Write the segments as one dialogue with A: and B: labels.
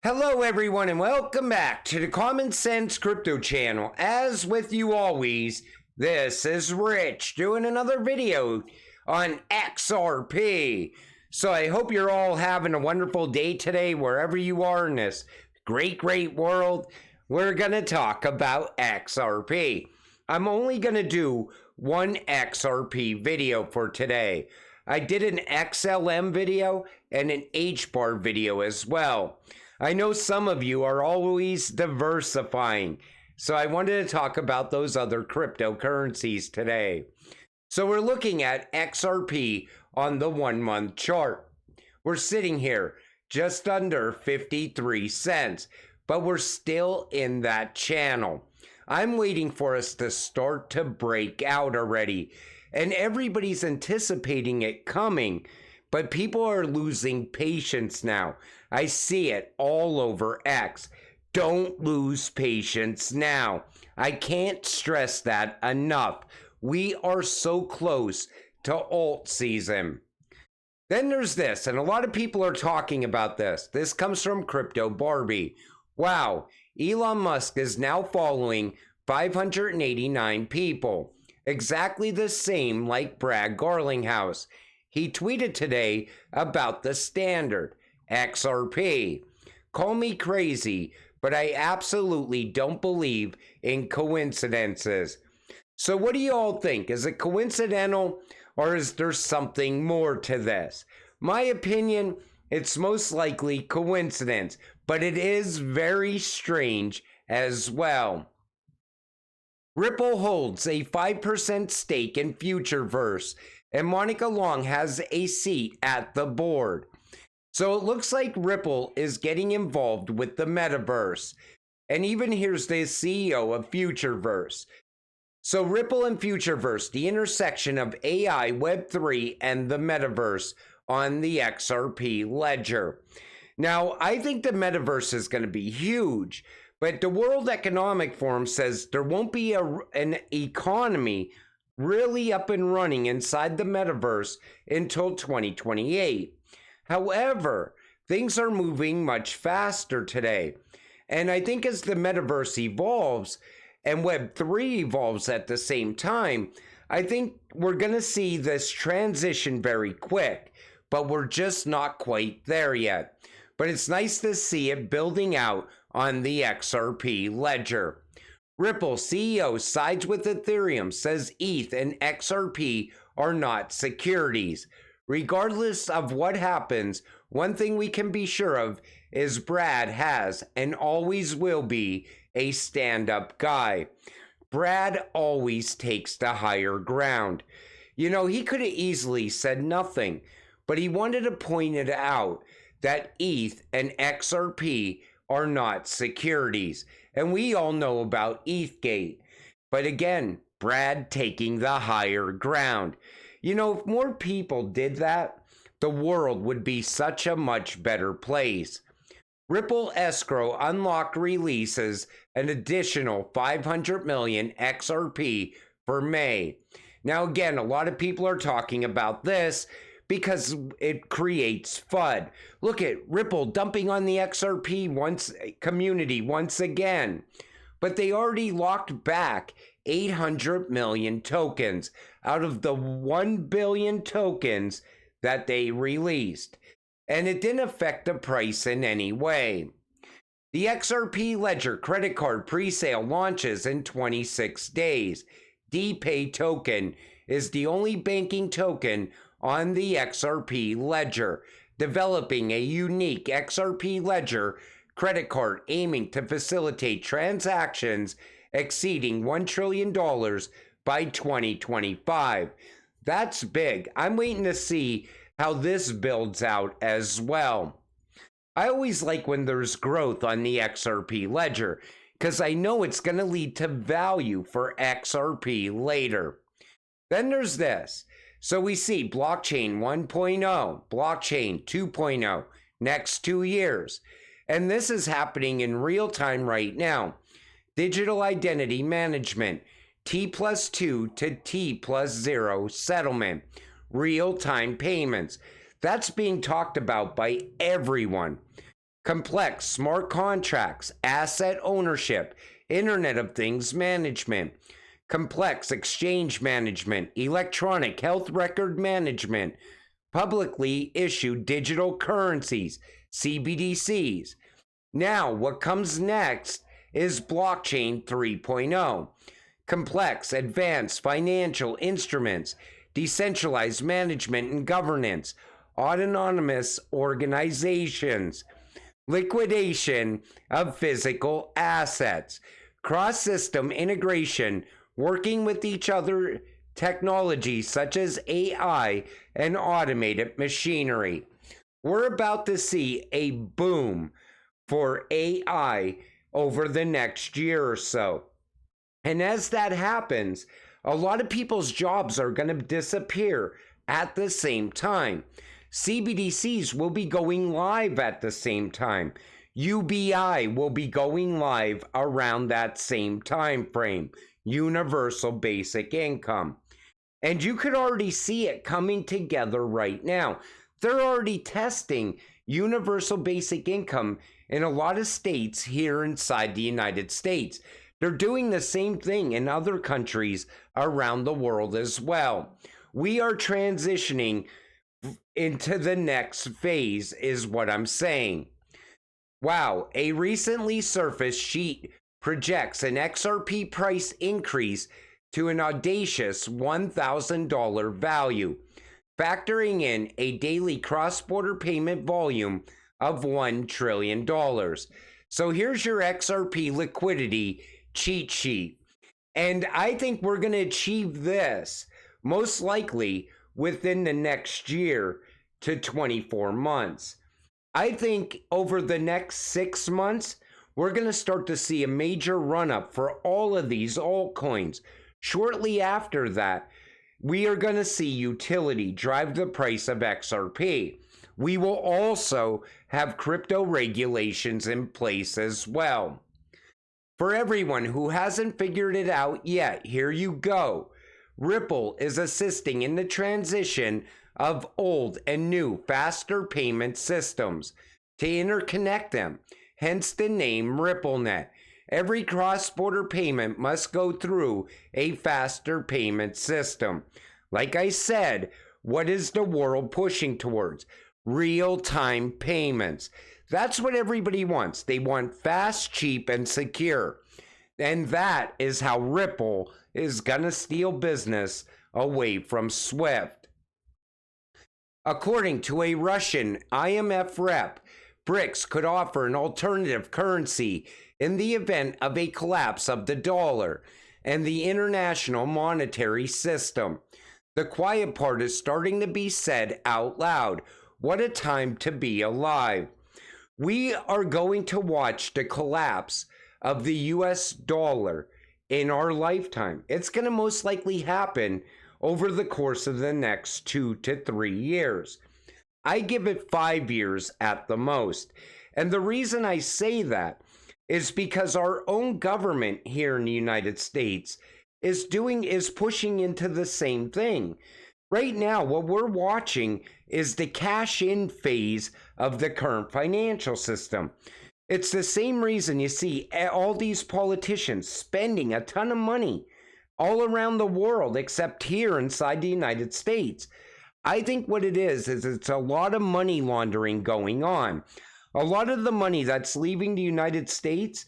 A: Hello everyone and welcome back to the Common Sense Crypto channel. As with you always, this is Rich doing another video on XRP. So I hope you're all having a wonderful day today wherever you are in this great world. We're going to talk about XRP. I'm only going to do one XRP video for today. I did an XLM video and an HBAR video as well. I know some of you are always diversifying, so I wanted to talk about those other cryptocurrencies today. So we're looking at XRP on the 1 month chart. We're sitting here just under 53 cents, but we're still in that channel. I'm waiting for us to start to break out already, and everybody's anticipating it coming. But people are losing patience now. I see it all over X. Don't lose patience now. I can't stress that enough. We are so close to alt season. Then there's this, and a lot of people are talking about this. This comes from Crypto Barbie. Wow, Elon Musk is now following 589 people. Exactly the same like Brad Garlinghouse. He tweeted today about the standard, XRP. Call me crazy, but I absolutely don't believe in coincidences. So what do you all think? Is it coincidental or is there something more to this? My opinion, it's most likely coincidence, but it is very strange as well. Ripple holds a 5% stake in Futureverse, and Monica Long has a seat at the board. So it looks like Ripple is getting involved with the metaverse. And even here's the CEO of Futureverse. So Ripple and Futureverse, the intersection of AI, Web3, and the metaverse on the XRP ledger. Now, I think the metaverse is going to be huge, but the World Economic Forum says there won't be an economy really up and running inside the metaverse until 2028. However, things are moving much faster today. And I think as the metaverse evolves and Web3 evolves at the same time, I think we're going to see this transition very quick, but we're just not quite there yet. But it's nice to see it building out on the XRP ledger. Ripple CEO sides with Ethereum, says ETH and XRP are not securities. Regardless of what happens, one thing we can be sure of is Brad has and always will be a stand-up guy. Brad always takes the higher ground. You know, he could have easily said nothing, but he wanted to point it out that ETH and XRP are not securities. And we all know about ETHgate. But again, Brad taking the higher ground. You know, if more people did that, the world would be such a much better place. Ripple Escrow Unlock releases an additional 500 million XRP for May. Now again, a lot of people are talking about this because it creates FUD. Look at Ripple dumping on the XRP community once again. But they already locked back 800 million tokens out of the 1 billion tokens that they released. And it didn't affect the price in any way. The XRP Ledger credit card presale launches in 26 days. DPay token is the only banking token on the XRP ledger, developing a unique XRP ledger credit card aiming to facilitate transactions exceeding $1 trillion by 2025. That's big. I'm waiting to see how this builds out as well. I always like when there's growth on the XRP ledger because I know it's going to lead to value for XRP later. Then there's this. So we see blockchain 1.0, blockchain 2.0, next 2 years. And this is happening in real time right now. Digital identity management, T+2 to T+0 settlement, real time payments. That's being talked about by everyone. complex smart contracts, asset ownership, Internet of Things management, complex exchange management, electronic health record management, publicly issued digital currencies, CBDCs. Now, what comes next is blockchain 3.0. Complex, advanced financial instruments, decentralized management and governance, autonomous organizations, liquidation of physical assets, cross-system integration, working with each other, technologies such as AI and automated machinery. We're about to see a boom for AI over the next year or so. And as that happens, a lot of people's jobs are going to disappear at the same time. CBDCs will be going live at the same time. UBI will be going live around that same time frame. Universal basic income. And you could already see it coming together right now. They're already testing universal basic income in a lot of states here inside the United States. They're doing the same thing in other countries around the world as well. We are transitioning into the next phase, is what I'm saying. Wow, a recently surfaced sheet projects an XRP price increase to an audacious $1,000 value, factoring in a daily cross-border payment volume of $1 trillion. So here's your XRP liquidity cheat sheet. And I think we're going to achieve this most likely within the next year to 24 months. I think over the next 6 months, we're going to start to see a major run up for all of these altcoins. Shortly after that, we are going to see utility drive the price of XRP. We will also have crypto regulations in place as well. For everyone who hasn't figured it out yet, here you go. Ripple is assisting in the transition of old and new faster payment systems to interconnect them, hence the name RippleNet. Every cross-border payment must go through a faster payment system. Like I said, what is the world pushing towards? Real-time payments. That's what everybody wants. They want fast, cheap, and secure. And that is how Ripple is gonna steal business away from SWIFT. According to a Russian IMF rep, BRICS could offer an alternative currency in the event of a collapse of the dollar and the international monetary system. The quiet part is starting to be said out loud. What a time to be alive. We are going to watch the collapse of the US dollar in our lifetime. It's going to most likely happen over the course of the next 2 to 3 years. I give it 5 years at the most. And the reason I say that is because our own government here in the United States is pushing into the same thing. Right now, what we're watching is the cash-in phase of the current financial system. It's the same reason you see all these politicians spending a ton of money all around the world, except here inside the United States. I think what it is it's a lot of money laundering going on. A lot of the money that's leaving the United States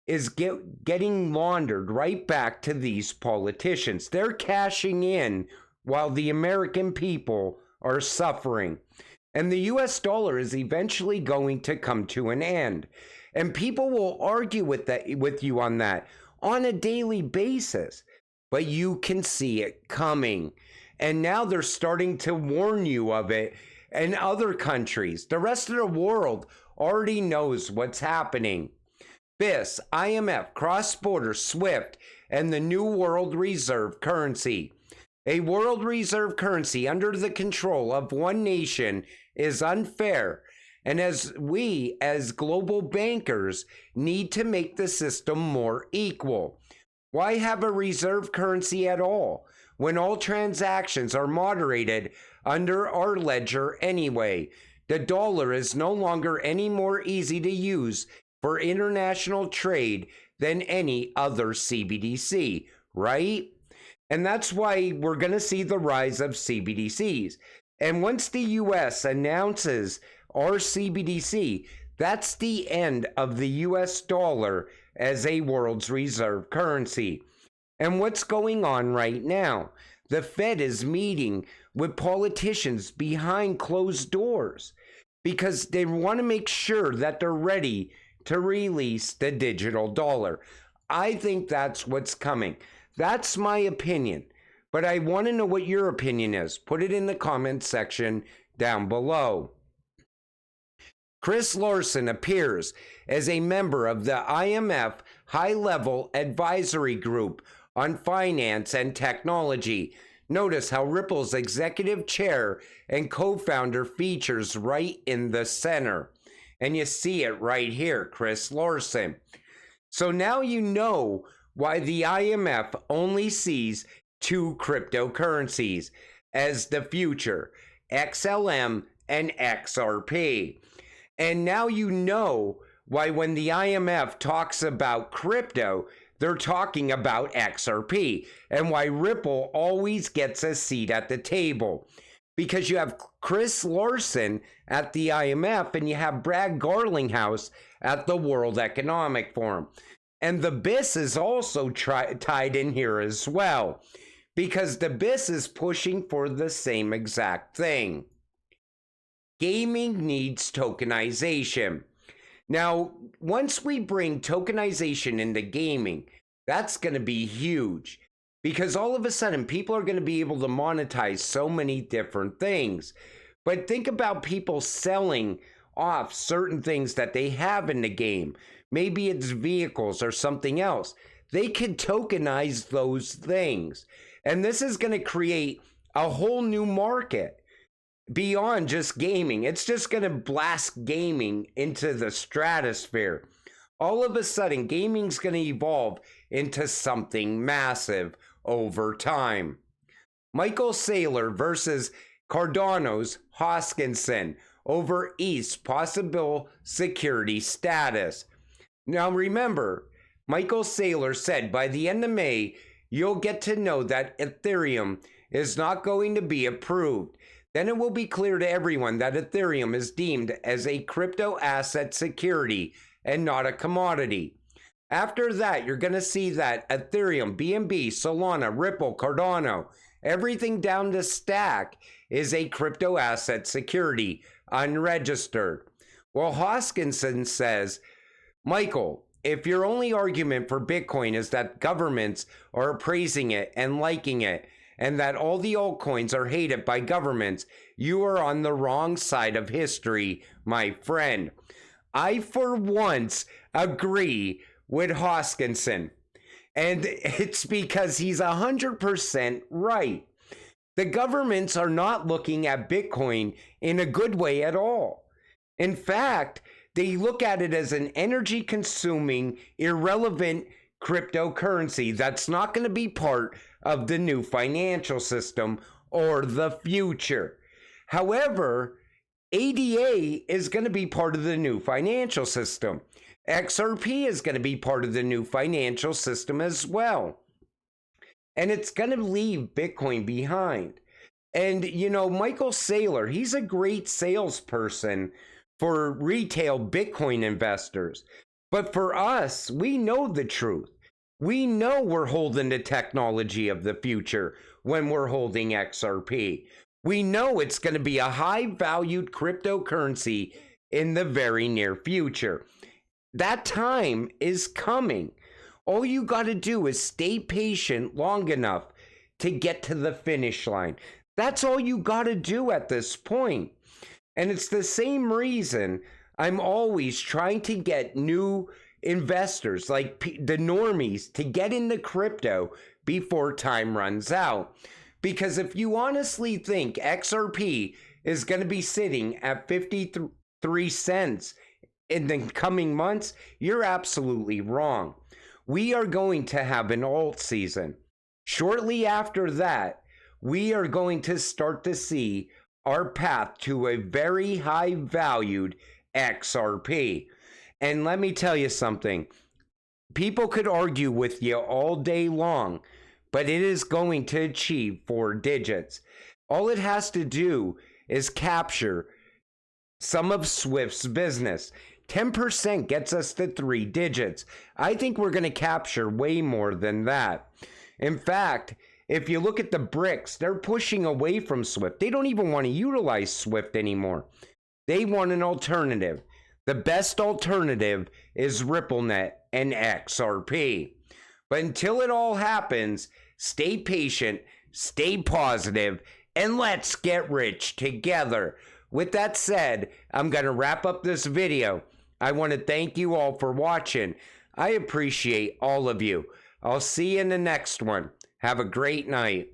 A: is getting laundered right back to these politicians. They're cashing in while the American people are suffering. And the US dollar is eventually going to come to an end. And people will argue with you on that on a daily basis. But you can see it coming. And now they're starting to warn you of it. And other countries, the rest of the world already knows what's happening. BIS, IMF, cross-border, SWIFT, and the new world reserve currency. A world reserve currency under the control of one nation is unfair, and as we, as global bankers, need to make the system more equal. Why have a reserve currency at all when all transactions are moderated under our ledger anyway? The dollar is no longer any more easy to use for international trade than any other CBDC, right? And that's why we're going to see the rise of CBDCs. And once the US announces our CBDC, that's the end of the US dollar as a world's reserve currency. And what's going on right now? The Fed is meeting with politicians behind closed doors because they want to make sure that they're ready to release the digital dollar. I think that's what's coming. That's my opinion. But I want to know what your opinion is. Put it in the comment section down below. Chris Larsen appears as a member of the IMF High-Level Advisory Group on Finance and Technology. Notice how Ripple's executive chair and co-founder features right in the center. And you see it right here, Chris Larsen. So now you know why the IMF only sees two cryptocurrencies as the future, XLM and XRP. And now you know why when the IMF talks about crypto, they're talking about XRP, and why Ripple always gets a seat at the table. Because you have Chris Larsen at the IMF and you have Brad Garlinghouse at the World Economic Forum. And the BIS is also tied in here as well, because the BIS is pushing for the same exact thing. Gaming needs tokenization. Now, once we bring tokenization into gaming, that's going to be huge, because all of a sudden people are going to be able to monetize so many different things. But think about people selling off certain things that they have in the game. Maybe it's vehicles or something else. They could tokenize those things. And this is going to create a whole new market beyond just gaming. It's just going to blast gaming into the stratosphere. All of a sudden, gaming's going to evolve into something massive over time. Michael Saylor versus Cardano's Hoskinson over ETH's possible security status. Now remember, Michael Saylor said by the end of May, you'll get to know that Ethereum is not going to be approved. Then it will be clear to everyone that Ethereum is deemed as a crypto asset security and not a commodity. After that, you're going to see that Ethereum, BNB, Solana, Ripple, Cardano, everything down the stack is a crypto asset security, unregistered. Well, Hoskinson says, Michael, if your only argument for Bitcoin is that governments are praising it and liking it, and that all the altcoins are hated by governments, you are on the wrong side of history, my friend. I, for once, agree with Hoskinson. And it's because he's 100% right. The governments are not looking at Bitcoin in a good way at all. In fact, they look at it as an energy-consuming, irrelevant cryptocurrency that's not going to be part of the new financial system or the future. However, ADA is going to be part of the new financial system. XRP is going to be part of the new financial system as well. And it's going to leave Bitcoin behind. And, you know, Michael Saylor, he's a great salesperson for retail Bitcoin investors. But for us, we know the truth. We know we're holding the technology of the future when we're holding XRP. We know it's going to be a high-valued cryptocurrency in the very near future. That time is coming. All you got to do is stay patient long enough to get to the finish line. That's all you got to do at this point. And it's the same reason I'm always trying to get new investors, like the normies, to get into crypto before time runs out. Because if you honestly think XRP is going to be sitting at 53 cents in the coming months, you're absolutely wrong. We are going to have an alt season. Shortly after that, we are going to start to see our path to a very high valued XRP. And let me tell you something. People could argue with you all day long, but it is going to achieve 4 digits. All it has to do is capture some of Swift's business. 10% gets us to 3 digits. I think we're going to capture way more than that. In fact, if you look at the BRICS, they're pushing away from Swift. They don't even want to utilize Swift anymore. They want an alternative. The best alternative is RippleNet and XRP. But until it all happens, stay patient, stay positive, and let's get rich together. With that said, I'm going to wrap up this video. I want to thank you all for watching. I appreciate all of you. I'll see you in the next one. Have a great night.